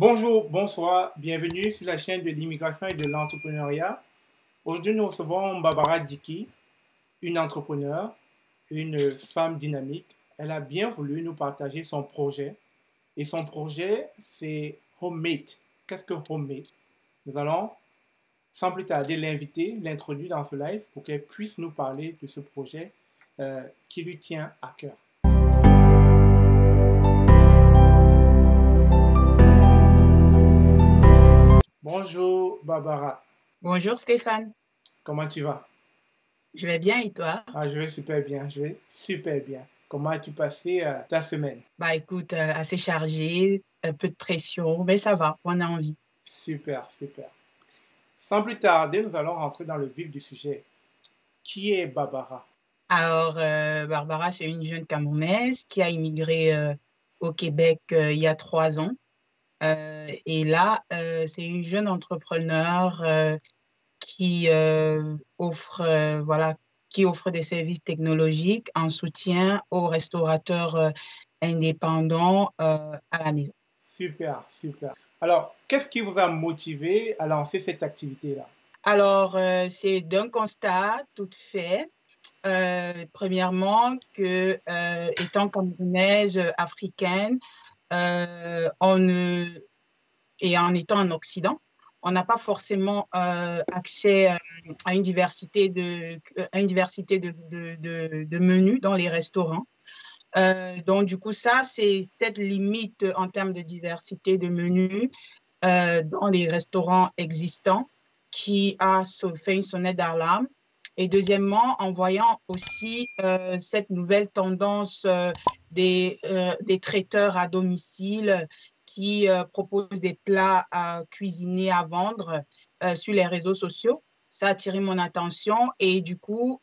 Bonjour, bonsoir, bienvenue sur la chaîne de l'immigration et de l'entrepreneuriat. Aujourd'hui, nous recevons Barbara Dickey, une entrepreneure, une femme dynamique. Elle a bien voulu nous partager son projet. Et son projet, c'est Homemade. Qu'est-ce que Homemade? Nous allons, sans plus tarder, l'inviter, l'introduire dans ce live pour qu'elle puisse nous parler de ce projet qui lui tient à cœur. Bonjour Barbara, Bonjour Stéphane, comment tu vas? je vais bien et toi? Je vais super bien, je vais super bien. Comment as-tu passé ta semaine? Bah écoute, assez chargé, un peu de pression, mais ça va, on a envie. Super, super. Sans plus tarder, nous allons rentrer dans le vif du sujet. Qui est Barbara? Alors, Barbara, c'est une jeune Camerounaise qui a immigré au Québec il y a 3 ans. Et là, c'est une jeune entrepreneur qui qui offre des services technologiques en soutien aux restaurateurs indépendants à la maison. Super, super. Alors, qu'est-ce qui vous a motivé à lancer cette activité-là? Alors, c'est d'un constat tout fait. Premièrement, étant camerounaise, africaine, et en étant en Occident, on n'a pas forcément accès à une diversité de menus dans les restaurants. Donc, du coup, ça, c'est cette limite en termes de diversité de menus dans les restaurants existants qui a fait une sonnette d'alarme. Et deuxièmement, en voyant aussi cette nouvelle tendance des traiteurs à domicile qui proposent des plats à cuisiner, à vendre sur les réseaux sociaux, ça a attiré mon attention. Et du coup,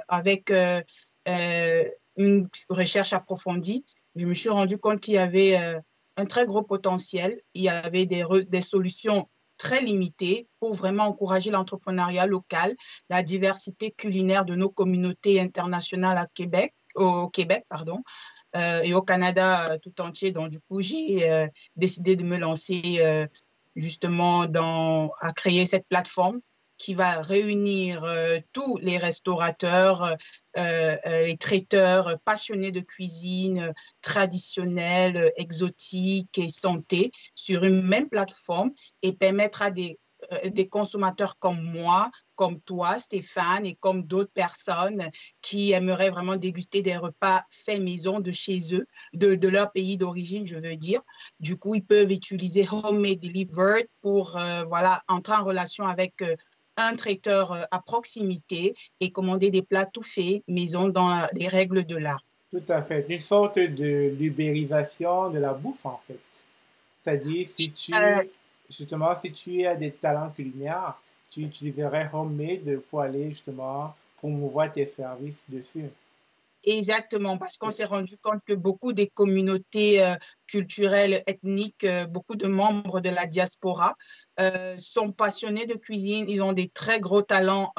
avec une recherche approfondie, je me suis rendu compte qu'il y avait un très gros potentiel. Il y avait des solutions très limitées pour vraiment encourager l'entrepreneuriat local, la diversité culinaire de nos communautés internationales au Québec, et au Canada tout entier. Donc, du coup, j'ai décidé de me lancer justement à créer cette plateforme qui va réunir tous les restaurateurs, les traiteurs passionnés de cuisine traditionnelle, exotique et santé sur une même plateforme et permettre à des consommateurs comme moi, comme toi, Stéphane, et comme d'autres personnes qui aimeraient vraiment déguster des repas faits maison de chez eux, de leur pays d'origine, je veux dire. Du coup, ils peuvent utiliser Homemade Delivered pour entrer en relation avec un traiteur à proximité et commander des plats tout faits maison dans les règles de l'art. Tout à fait, une sorte de l'ubérisation de la bouffe en fait. C'est-à-dire, si tu as des talents culinaires, tu utiliserais Homemade pour aller justement promouvoir tes services dessus. Exactement, parce qu'on s'est rendu compte que beaucoup des communautés culturelles, ethniques, beaucoup de membres de la diaspora sont passionnés de cuisine. Ils ont des très gros talents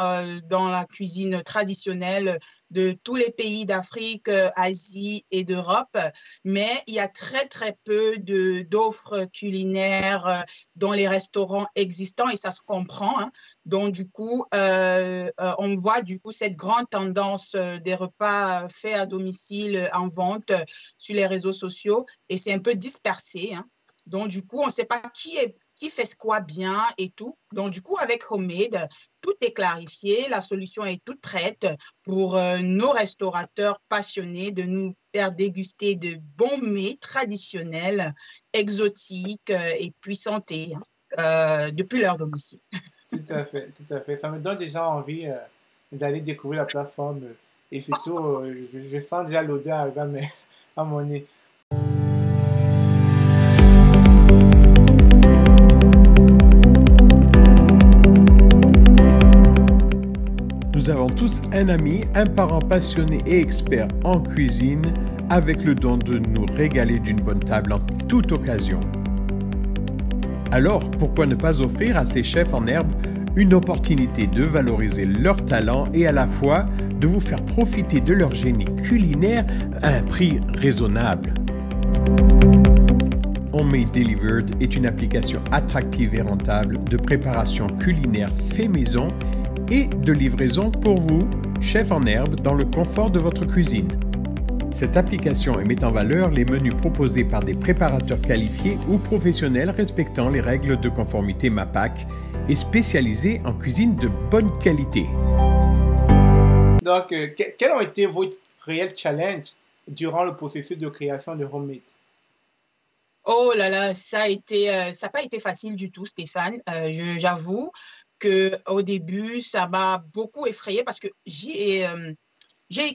dans la cuisine traditionnelle de tous les pays d'Afrique, Asie et d'Europe. Mais il y a très, très peu d'offres culinaires dans les restaurants existants et ça se comprend, hein. Donc, du coup, on voit du coup cette grande tendance des repas faits à domicile en vente sur les réseaux sociaux et c'est un peu dispersé, hein. Donc, du coup, on ne sait pas qui fait quoi bien et tout. Donc, du coup, avec Homemade, tout est clarifié, la solution est toute prête pour nos restaurateurs passionnés de nous faire déguster de bons mets traditionnels, exotiques et puis santé depuis leur domicile. Tout à fait, tout à fait. Ça me donne déjà envie d'aller découvrir la plateforme et surtout, je sens déjà l'odeur arriver à mon nez. Nous avons tous un ami, un parent passionné et expert en cuisine avec le don de nous régaler d'une bonne table en toute occasion. Alors, pourquoi ne pas offrir à ces chefs en herbe une opportunité de valoriser leur talent et à la fois de vous faire profiter de leur génie culinaire à un prix raisonnable? Homemade Delivered est une application attractive et rentable de préparation culinaire fait maison et de livraison pour vous, chef en herbe, dans le confort de votre cuisine. Cette application met en valeur les menus proposés par des préparateurs qualifiés ou professionnels respectant les règles de conformité MAPAC et spécialisés en cuisine de bonne qualité. Donc, quels ont été vos réels challenges durant le processus de création de Homemade? Oh là là, ça n'a pas été facile du tout, Stéphane. J'avoue qu'au début, ça m'a beaucoup effrayée parce que j'ai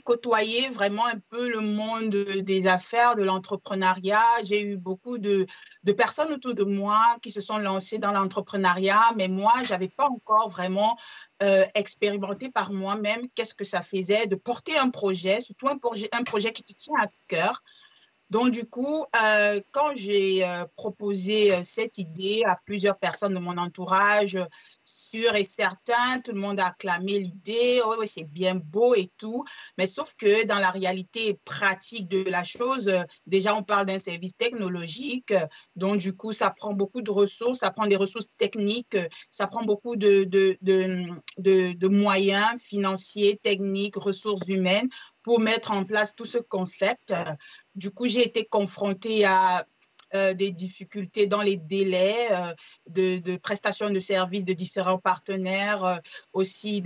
côtoyé vraiment un peu le monde des affaires, de l'entrepreneuriat. J'ai eu beaucoup de personnes autour de moi qui se sont lancées dans l'entrepreneuriat, mais moi, je n'avais pas encore vraiment expérimenté par moi-même qu'est-ce que ça faisait de porter un projet, surtout un projet qui te tient à cœur. Donc, du coup, quand j'ai proposé cette idée à plusieurs personnes de mon entourage, sûr et certain, tout le monde a acclamé l'idée. Oh, oui, c'est bien beau et tout. Mais sauf que dans la réalité pratique de la chose, déjà, on parle d'un service technologique. Donc, du coup, ça prend beaucoup de ressources, ça prend des ressources techniques, ça prend beaucoup de moyens financiers, techniques, ressources humaines pour mettre en place tout ce concept. Du coup, j'ai été confrontée à des difficultés dans les délais de prestation de services de différents partenaires, aussi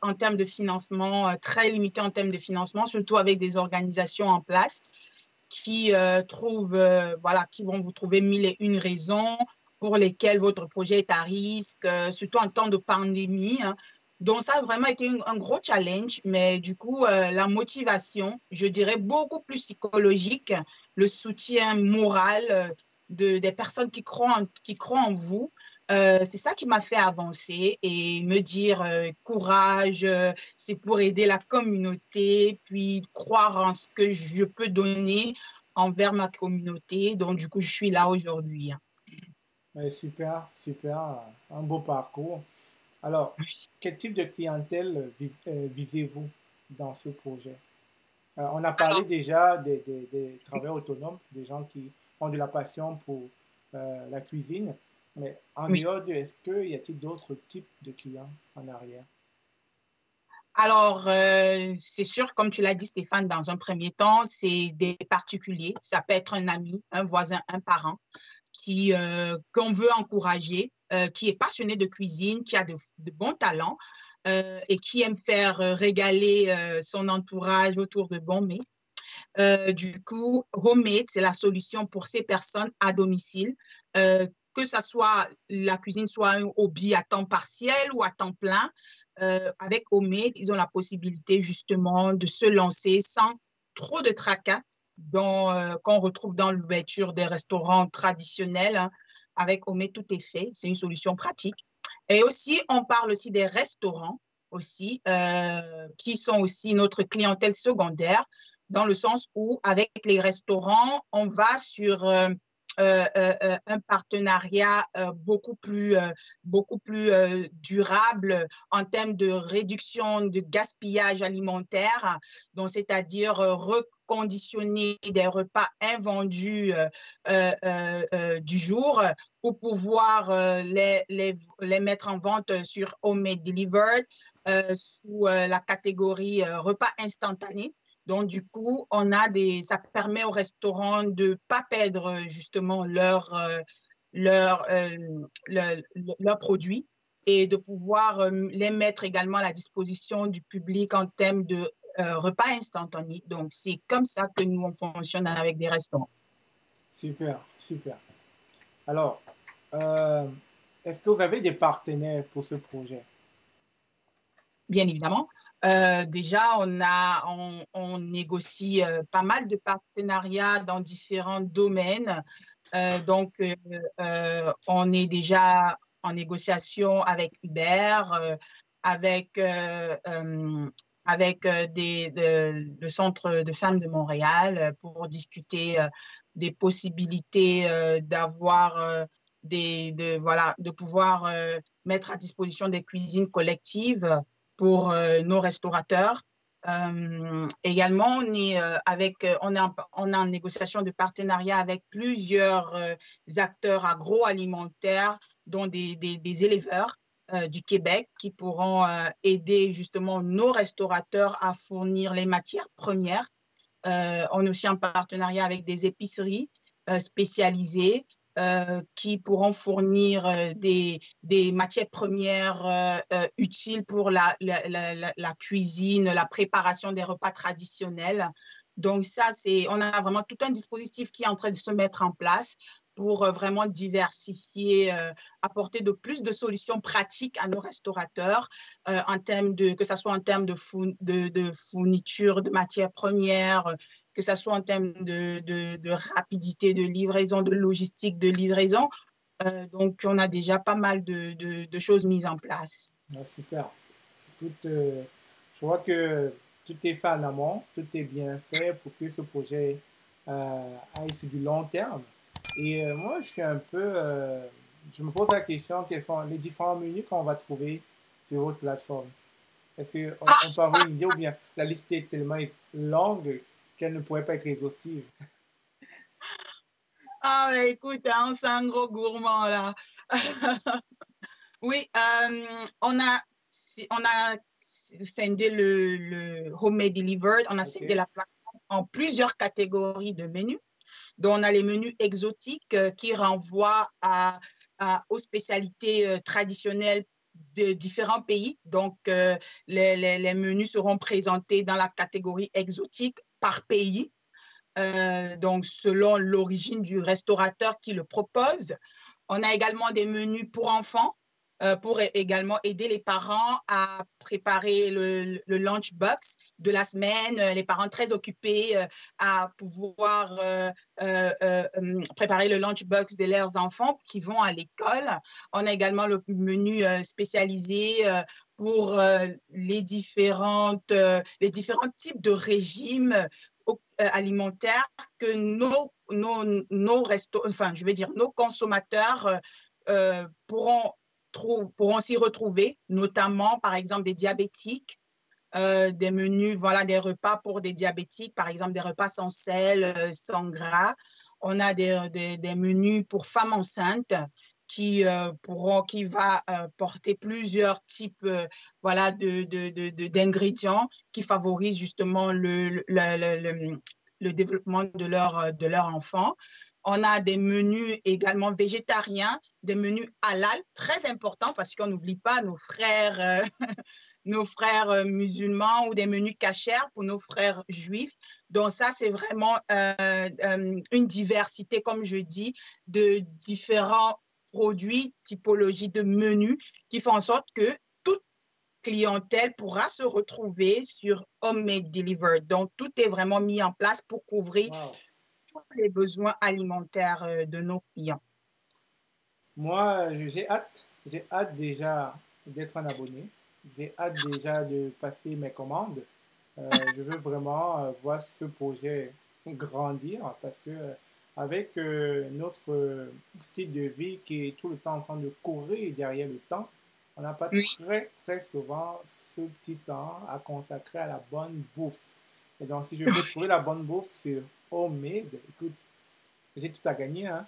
en termes de financement, très limité en termes de financement, surtout avec des organisations en place qui qui vont vous trouver mille et une raisons pour lesquelles votre projet est à risque, surtout en temps de pandémie. Hein. Donc, ça a vraiment été un gros challenge, mais du coup, la motivation, je dirais beaucoup plus psychologique, le soutien moral des personnes qui croient en vous, c'est ça qui m'a fait avancer et me dire courage, c'est pour aider la communauté, puis croire en ce que je peux donner envers ma communauté. Donc, du coup, je suis là aujourd'hui. Super, super, un beau parcours. Alors, quel type de clientèle visez-vous dans ce projet? On a parlé déjà des travailleurs autonomes, des gens qui ont de la passion pour la cuisine, mais en dehors de, est-ce qu'il y a-t-il d'autres types de clients en arrière? Alors, c'est sûr, comme tu l'as dit, Stéphane, dans un premier temps, c'est des particuliers. Ça peut être un ami, un voisin, un parent qu'on veut encourager, qui est passionné de cuisine, qui a de bons talents et qui aime faire régaler son entourage autour de bons mets. Du coup, Homemade, c'est la solution pour ces personnes à domicile, que la cuisine soit un hobby à temps partiel ou à temps plein. Avec Homemade, ils ont la possibilité justement de se lancer sans trop de tracas qu'on retrouve dans l'ouverture des restaurants traditionnels. Hein. Avec Homemade, tout est fait. C'est une solution pratique. Et aussi, on parle aussi des restaurants aussi, qui sont aussi notre clientèle secondaire, dans le sens où, avec les restaurants, on va sur un partenariat beaucoup plus durable en termes de réduction de gaspillage alimentaire, donc c'est-à-dire reconditionner des repas invendus du jour pour pouvoir les mettre en vente sur Homemade Delivered sous la catégorie repas instantanés. Donc, du coup, ça permet aux restaurants de ne pas perdre justement leurs produits et de pouvoir les mettre également à la disposition du public en termes de repas instantanés. Donc, c'est comme ça que nous, on fonctionne avec des restaurants. Super, super. Alors, est-ce que vous avez des partenaires pour ce projet? Bien évidemment. Déjà, on négocie pas mal de partenariats dans différents domaines. Donc, on est déjà en négociation avec Uber, avec le Centre de femmes de Montréal pour discuter des possibilités d'avoir de pouvoir mettre à disposition des cuisines collectives pour nos restaurateurs. Également, on est en négociation de partenariat avec plusieurs acteurs agroalimentaires, dont des éleveurs du Québec qui pourront aider justement nos restaurateurs à fournir les matières premières. On est aussi en partenariat avec des épiceries spécialisées qui pourront fournir des matières premières utiles pour la cuisine, la préparation des repas traditionnels. Donc ça, on a vraiment tout un dispositif qui est en train de se mettre en place pour vraiment diversifier, apporter plus de solutions pratiques à nos restaurateurs, que ce soit en termes de fourniture de matières premières, que ce soit en termes de rapidité de livraison, de logistique de livraison. Donc, on a déjà pas mal de choses mises en place. Ah, super. Écoute, je vois que tout est fait en amont, tout est bien fait pour que ce projet aille sur du long terme. Et moi, je me pose la question, quels sont les différents menus qu'on va trouver sur votre plateforme? Est-ce qu'on peut avoir une idée ou bien la liste est tellement longue qu'elle ne pourrait pas être exhaustive? Ah, écoute, hein, c'est un gros gourmand, là. Oui, on a scindé le Homemade Delivered, on a scindé la plateforme en plusieurs catégories de menus. Donc, on a les menus exotiques qui renvoient aux spécialités traditionnelles de différents pays. Donc, les menus seront présentés dans la catégorie exotique par pays. Donc, selon l'origine du restaurateur qui le propose. On a également des menus pour enfants pour également aider les parents à préparer le lunchbox de la semaine, les parents très occupés à pouvoir préparer le lunchbox de leurs enfants qui vont à l'école. On a également le menu spécialisé pour les différents types de régimes alimentaires que nos consommateurs pourront s'y retrouver, notamment, par exemple, des diabétiques, des menus, voilà, des repas pour des diabétiques, par exemple, des repas sans sel, sans gras. On a des menus pour femmes enceintes qui va porter plusieurs types voilà, d'ingrédients qui favorisent justement le développement de leur enfant. On a des menus également végétariens, des menus halal, très importants parce qu'on n'oublie pas nos frères, nos frères musulmans ou des menus kasher pour nos frères juifs. Donc ça, c'est vraiment une diversité, comme je dis, de différents produits, typologies de menus qui font en sorte que toute clientèle pourra se retrouver sur Homemade Delivered. Donc, tout est vraiment mis en place pour couvrir tous les besoins alimentaires de nos clients. Moi, j'ai hâte déjà d'être un abonné. J'ai hâte déjà de passer mes commandes. Je veux vraiment voir ce projet grandir parce que avec notre style de vie qui est tout le temps en train de courir derrière le temps, on n'a pas très, très souvent ce petit temps à consacrer à la bonne bouffe. Et donc, si je veux trouver la bonne bouffe sur Homemade, écoute, j'ai tout à gagner, hein.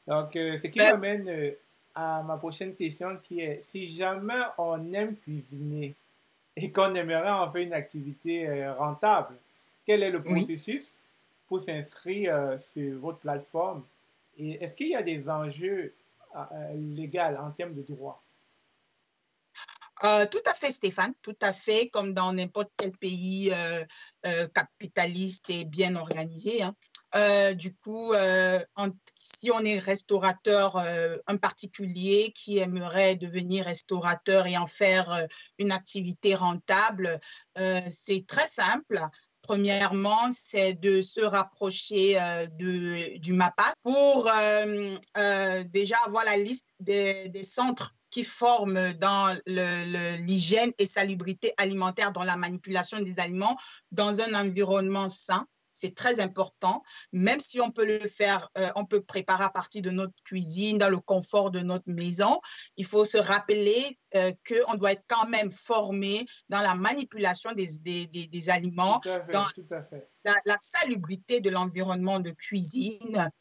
Donc, ce qui m'amène à ma prochaine question qui est, si jamais on aime cuisiner et qu'on aimerait en faire une activité rentable, quel est le processus pour s'inscrire sur votre plateforme? Et est-ce qu'il y a des enjeux légaux en termes de droit? Tout à fait, Stéphane, tout à fait, comme dans n'importe quel pays capitaliste et bien organisé, hein. Du coup, si on est restaurateur, un particulier qui aimerait devenir restaurateur et en faire une activité rentable, c'est très simple. Premièrement, c'est de se rapprocher du MAPAT pour déjà avoir la liste des centres qui forment dans l'hygiène et salubrité alimentaire, dans la manipulation des aliments dans un environnement sain. c'est très important. Même si on peut le faire, on peut préparer à partir de notre cuisine, dans le confort de notre maison, il faut se rappeler qu'on doit être quand même formé dans la manipulation des aliments, Tout à dans fait, tout à fait. la salubrité de l'environnement de cuisine.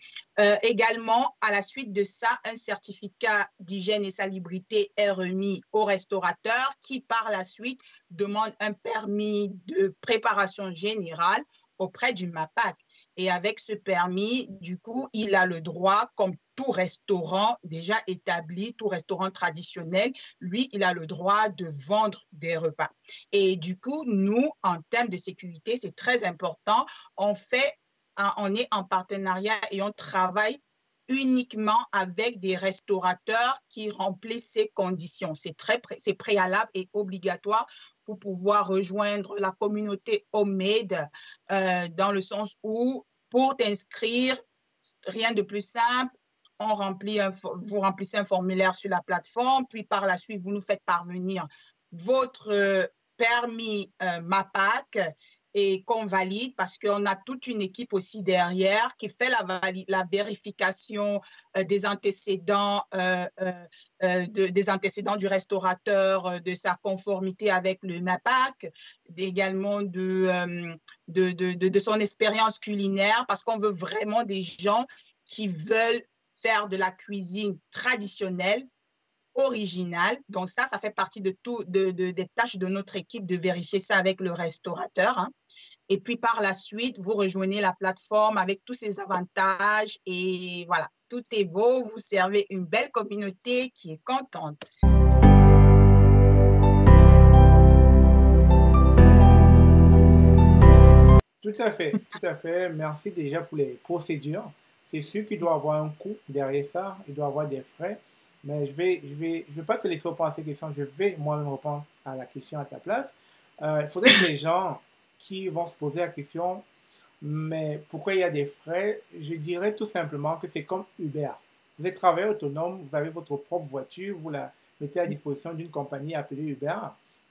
Également, à la suite de ça, un certificat d'hygiène et salubrité est remis au restaurateur qui, par la suite, demande un permis de préparation générale auprès du MAPAC. Et avec ce permis, du coup, il a le droit, comme tout restaurant déjà établi, tout restaurant traditionnel, lui, il a le droit de vendre des repas. Et du coup, nous, en termes de sécurité, c'est très important. On est en partenariat et on travaille uniquement avec des restaurateurs qui remplissent ces conditions. C'est préalable et obligatoire pour pouvoir rejoindre la communauté Homemade, dans le sens où, pour t'inscrire, rien de plus simple, vous remplissez un formulaire sur la plateforme, puis par la suite, vous nous faites parvenir votre permis MAPAC et qu'on valide, parce qu'on a toute une équipe aussi derrière qui fait la vérification des antécédents du restaurateur, de sa conformité avec le MAPAC, également de son expérience culinaire, parce qu'on veut vraiment des gens qui veulent faire de la cuisine traditionnelle, originale. Donc ça fait partie des tâches de notre équipe de vérifier ça avec le restaurateur, hein. Et puis par la suite, vous rejoignez la plateforme avec tous ses avantages et voilà, tout est beau, vous servez une belle communauté qui est contente. Tout à fait, tout à fait. Merci déjà pour les procédures. C'est sûr qu'il doit avoir un coût derrière ça, il doit avoir des frais, mais je vais pas te laisser répondre à ces questions, je vais moi-même répondre à la question à ta place. Il faudrait que les gens qui vont se poser la question, mais pourquoi il y a des frais? Je dirais tout simplement que c'est comme Uber. Vous êtes travailleur autonome, vous avez votre propre voiture, vous la mettez à disposition d'une compagnie appelée Uber,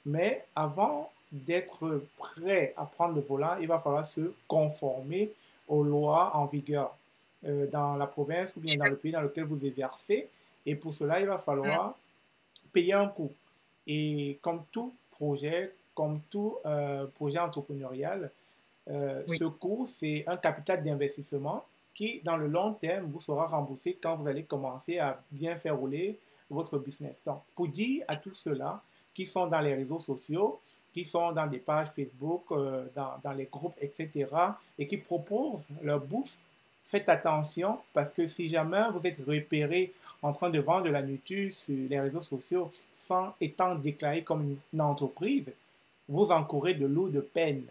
mais avant d'être prêt à prendre le volant, il va falloir se conformer aux lois en vigueur dans la province ou bien dans le pays dans lequel vous exercez. Et pour cela, il va falloir payer un coût. Et comme tout projet entrepreneurial, ce coût, c'est un capital d'investissement qui, dans le long terme, vous sera remboursé quand vous allez commencer à bien faire rouler votre business. Donc, pour dire à tous ceux-là qui sont dans les réseaux sociaux, qui sont dans des pages Facebook, dans les groupes, etc., et qui proposent leur bouffe, faites attention parce que si jamais vous êtes repéré en train de vendre de la nourriture sur les réseaux sociaux sans étant déclaré comme une entreprise, vous encourez de lourdes peines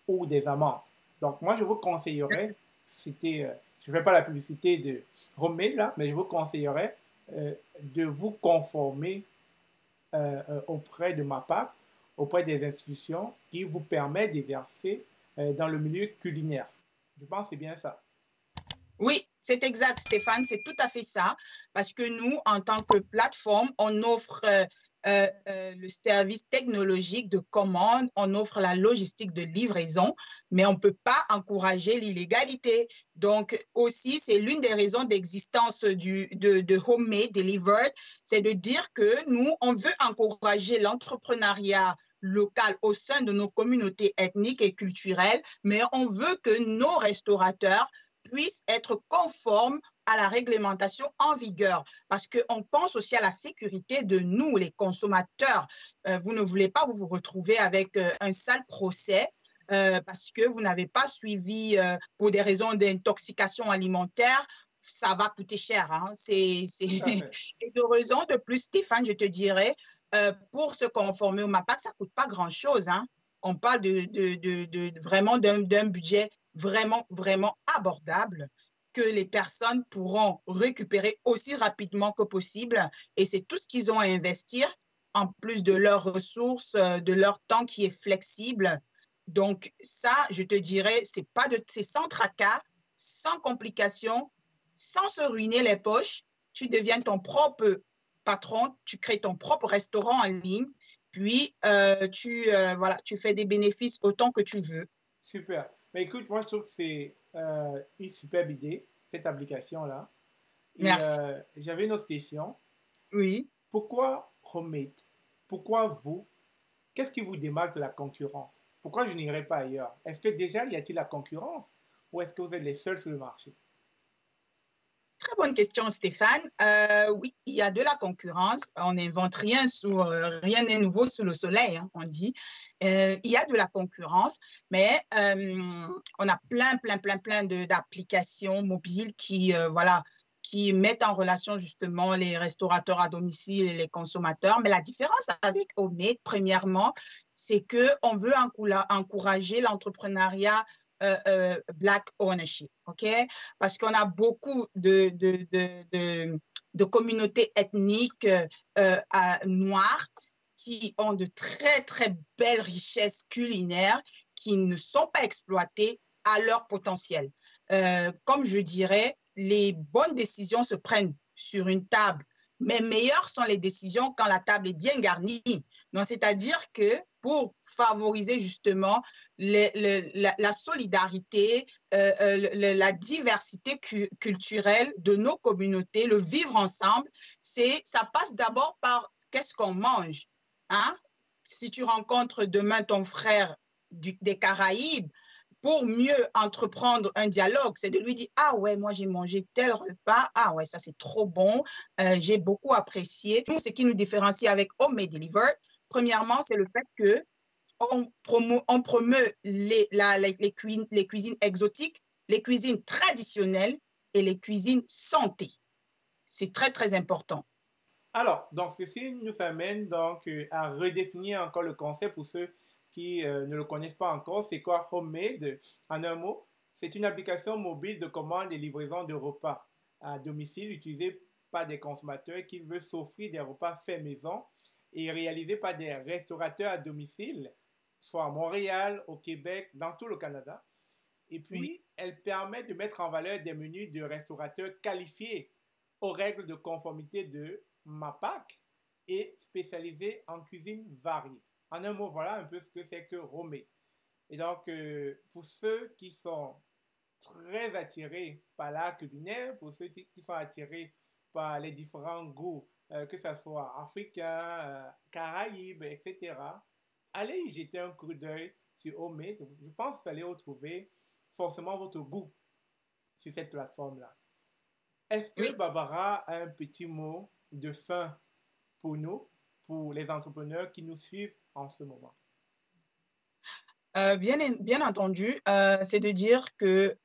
ou des amendes. Donc, moi, je vous conseillerais, je ne fais pas la publicité de Homemade là, mais je vous conseillerais de vous conformer auprès de MAPAC, auprès des institutions qui vous permettent d'exercer dans le milieu culinaire. Je pense que c'est bien ça. Oui, c'est exact, Stéphane, c'est tout à fait ça, parce que nous, en tant que plateforme, on offre le service technologique de commande, on offre la logistique de livraison, mais on ne peut pas encourager l'illégalité. Donc, aussi, c'est l'une des raisons d'existence de Homemade Delivered, c'est de dire que nous, on veut encourager l'entrepreneuriat local au sein de nos communautés ethniques et culturelles, mais on veut que nos restaurateurs puissent être conformes à la réglementation en vigueur, parce qu'on pense aussi à la sécurité de nous, les consommateurs. Vous ne voulez pas vous retrouver avec un sale procès parce que vous n'avez pas suivi pour des raisons d'intoxication alimentaire. Ça va coûter cher. Hein? Et de raison de plus, Stéphane, je te dirais, pour se conformer au MAPAC, ça ne coûte pas grand-chose. Hein? On parle vraiment d'un budget vraiment, vraiment abordable que les personnes pourront récupérer aussi rapidement que possible. Et c'est tout ce qu'ils ont à investir, en plus de leurs ressources, de leur temps qui est flexible. Donc ça, je te dirais, c'est sans tracas, sans complications, sans se ruiner les poches. Tu deviens ton propre patron, tu crées ton propre restaurant en ligne, puis tu fais des bénéfices autant que tu veux. Super. Mais écoute, moi, je trouve que c'est une superbe idée, cette application-là. Et Merci. j'avais une autre question. Oui. Pourquoi Homemade? Pourquoi vous? Qu'est-ce qui vous démarque de la concurrence? Pourquoi je n'irai pas ailleurs? Est-ce que déjà, y a-t-il la concurrence? Ou est-ce que vous êtes les seuls sur le marché? Très bonne question, Stéphane. Oui, il y a de la concurrence. On n'invente rien rien n'est nouveau sous le soleil, hein, on dit. Il y a de la concurrence, mais on a plein d'applications mobiles voilà, qui mettent en relation justement les restaurateurs à domicile et les consommateurs. Mais la différence avec Omnet, premièrement, c'est que on veut encourager l'entrepreneuriat Black ownership, OK? Parce qu'on a beaucoup de communautés ethniques noires qui ont de très belles richesses culinaires qui ne sont pas exploitées à leur potentiel. Comme je dirais, les bonnes décisions se prennent sur une table, mais meilleures sont les décisions quand la table est bien garnie. Donc, c'est-à-dire que pour favoriser justement la solidarité, la diversité culturelle de nos communautés, le vivre ensemble, ça passe d'abord par qu'est-ce qu'on mange. Hein? Si tu rencontres demain ton frère des Caraïbes, pour mieux entreprendre un dialogue, c'est de lui dire, ah ouais, moi j'ai mangé tel repas, ah ouais, ça c'est trop bon, j'ai beaucoup apprécié. Tout ce qui nous différencie avec Homemade Delivered, premièrement, c'est le fait que on promeut les cuisines exotiques, les cuisines traditionnelles et les cuisines santé. C'est très important. Alors, donc ceci nous amène donc à redéfinir encore le concept pour ceux qui ne le connaissent pas encore. C'est quoi Homemade? En un mot, c'est une application mobile de commande et livraison de repas à domicile utilisée par des consommateurs qui veulent s'offrir des repas faits maison et réalisés par des restaurateurs à domicile, soit à Montréal, au Québec, dans tout le Canada. Et puis, Oui. elle permet de mettre en valeur des menus de restaurateurs qualifiés aux règles de conformité de MAPAC et spécialisés en cuisine variée. En un mot, voilà un peu ce que c'est que Homemade. Et donc, pour ceux qui sont très attirés par l'art culinaire, pour ceux qui sont attirés par les différents goûts, que ce soit africain, caraïbes, etc., allez y jeter un coup d'œil sur Homemade. Je pense que vous allez retrouver forcément votre goût sur cette plateforme-là. Est-ce que Oui. Barbara a un petit mot de fin pour nous, pour les entrepreneurs qui nous suivent en ce moment? Bien entendu, c'est de dire que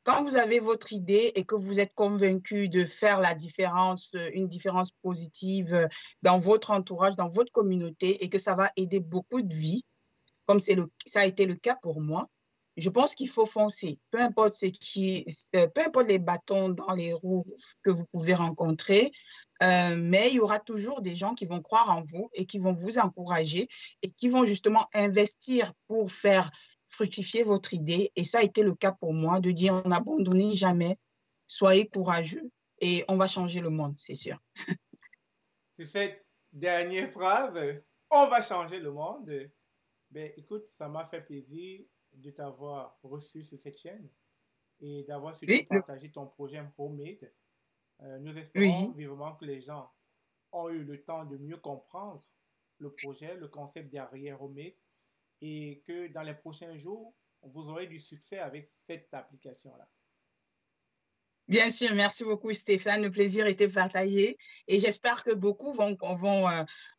quand vous avez votre idée et que vous êtes convaincu de faire la différence, une différence positive dans votre entourage, dans votre communauté et que ça va aider beaucoup de vies, comme ça a été le cas pour moi, je pense qu'il faut foncer. Peu importe les bâtons dans les roues que vous pouvez rencontrer, mais il y aura toujours des gens qui vont croire en vous et qui vont vous encourager et qui vont justement investir pour faire fructifier votre idée. Et ça a été le cas pour moi, de dire n'abandonnez jamais, soyez courageux et on va changer le monde, c'est sûr. Sur cette dernière phrase, on va changer le monde. Ben, écoute, ça m'a fait plaisir de t'avoir reçu sur cette chaîne et d'avoir surtout Oui, partagé ton projet Homemade. Nous espérons oui. vivement que les gens ont eu le temps de mieux comprendre le projet, le concept derrière Homemade et que dans les prochains jours, vous aurez du succès avec cette application-là. Bien sûr, merci beaucoup Stéphane, le plaisir était partagé et j'espère que beaucoup vont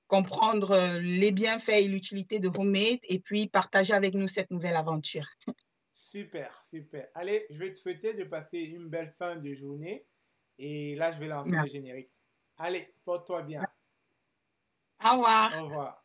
comprendre les bienfaits et l'utilité de Homemade et puis partager avec nous cette nouvelle aventure. Super, super. Allez, je vais te souhaiter de passer une belle fin de journée et là, je vais lancer le Merci. générique. Allez, porte-toi bien. Au revoir. Au revoir.